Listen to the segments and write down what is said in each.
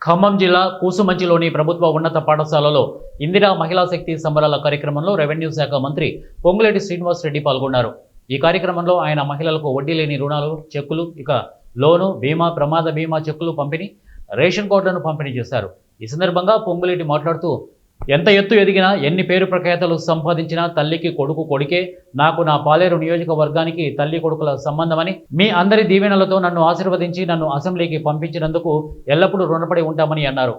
ఖమ్మం జిల్లా కూసుమంచిలోని ప్రభుత్వ ఉన్నత పాఠశాలలో ఇందిరా మహిళా శక్తి సంబరాల కార్యక్రమంలో రెవెన్యూ శాఖ మంత్రి పొంగులేటి శ్రీనివాస్ రెడ్డి పాల్గొన్నారు. ఈ కార్యక్రమంలో ఆయన మహిళలకు వడ్డీ లేని రుణాలు, చెక్కులు, ఇక లోను, బీమా, ప్రమాద బీమా చెక్కులు పంపిణీ, రేషన్ కార్డులను పంపిణీ చేశారు. ఈ సందర్భంగా పొంగులేటి మాట్లాడుతూ, ఎంత ఎత్తు ఎదిగినా, ఎన్ని పేరు ప్రఖ్యాతలు సంపాదించినా తల్లికి కొడుకు కొడుకే. నాకు నా పాలేరు నియోజకవర్గానికి తల్లి కొడుకుల సంబంధమని, మీ అందరి దీవెనలతో నన్ను ఆశీర్వదించి నన్ను అసెంబ్లీకి పంపించినందుకు ఎల్లప్పుడూ రుణపడి ఉంటామని అన్నారు.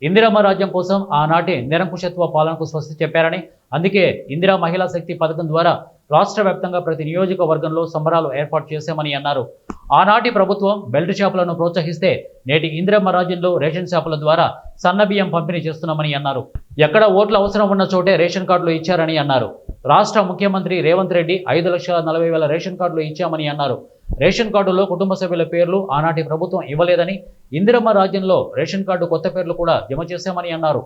ఇందిరమ్మ రాజ్యం కోసం ఆనాటి నిరంకుశత్వ పాలనకు స్వస్తి చెప్పారని, అందుకే ఇందిరా మహిళా శక్తి పథకం ద్వారా రాష్ట్ర వ్యాప్తంగా ప్రతి నియోజకవర్గంలో సంబరాలు ఏర్పాటు చేశామని అన్నారు. ఆనాటి ప్రభుత్వం బెల్ట్ షాపులను ప్రోత్సహిస్తే నేటి ఇందిరమ్మ రాజ్యంలో రేషన్ షాపుల ద్వారా సన్నబియ్యం పంపిణీ చేస్తున్నామని అన్నారు. ఎక్కడ ఓట్ల అవసరం ఉన్న చోటే రేషన్ కార్డులు ఇచ్చారని అన్నారు. రాష్ట్ర ముఖ్యమంత్రి రేవంత్ రెడ్డి 5,40,000 రేషన్ కార్డులు ఇచ్చామని అన్నారు. రేషన్ కార్డులో కుటుంబ సభ్యుల పేర్లు ఆనాటి ప్రభుత్వం ఇవ్వలేదని, ఇందిరమ్మ రాజ్యంలో రేషన్ కార్డు కొత్త పేర్లు కూడా జమ చేశామని అన్నారు.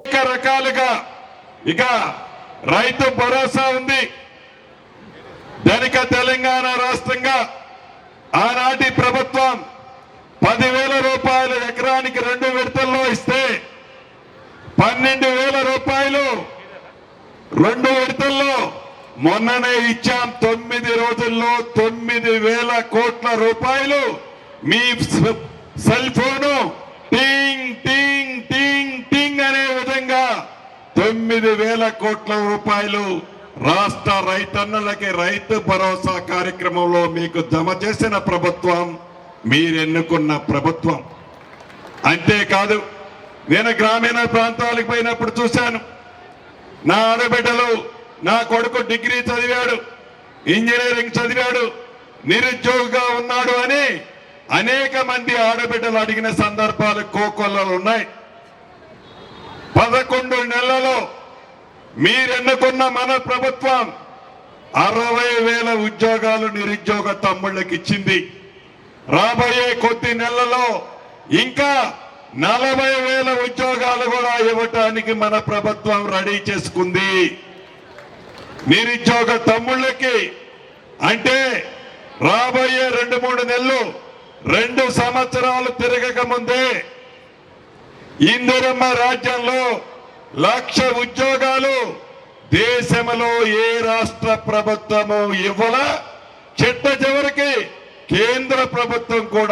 ఇక రైతు భరోసా ఉంది. ధనిక తెలంగాణ రాష్ట్రంగా ఆనాటి ప్రభుత్వం 10,000 రూపాయలు ఎకరానికి 2 విడతల్లో ఇస్తే 12,000 రూపాయలు 2 విడతల్లో మొన్ననే ఇచ్చాం. 9 రోజుల్లో 9,000 కోట్ల రూపాయలు మీ సెల్ ఫోను టింగ్ టింగ్ టింగ్ టింగ్ అనే విధంగా 9,000 కోట్ల రూపాయలు రాష్ట్ర రైతన్నులకి రైతు భరోసా కార్యక్రమంలో మీకు జమ చేసిన ప్రభుత్వం మీరెన్నుకున్న ప్రభుత్వం. అంతేకాదు, నేను గ్రామీణ ప్రాంతాలకు పోయినప్పుడు చూశాను. నా ఆడబిడ్డలు, నా కొడుకు డిగ్రీ చదివాడు, ఇంజనీరింగ్ చదివాడు, నిరుద్యోగిగా ఉన్నాడు అని అనేక మంది ఆడబిడ్డలు అడిగిన సందర్భాలు కోకొల్లలు ఉన్నాయి. 11 నెలలలో మీరెన్నుకున్న మన ప్రభుత్వం 60,000 ఉద్యోగాలు నిరుద్యోగ తమ్ముళ్ళకి ఇచ్చింది. రాబోయే కొద్ది నెలల్లో ఇంకా 40,000 ఉద్యోగాలు కూడా ఇవ్వటానికి మన ప్రభుత్వం రెడీ చేసుకుంది. నిరుద్యోగ తమ్ముళ్ళకి అంటే రాబోయే 2-3 నెలలు 2 సంవత్సరాలు తిరగక ముందే ఇందిరమ్మ రాజ్యంలో 1,00,000 ఉద్యోగాలు దేశంలో ఏ రాష్ట్ర ప్రభుత్వము ఇవ్వల. చిట్ట చివరికి కేంద్ర ప్రభుత్వం కూడా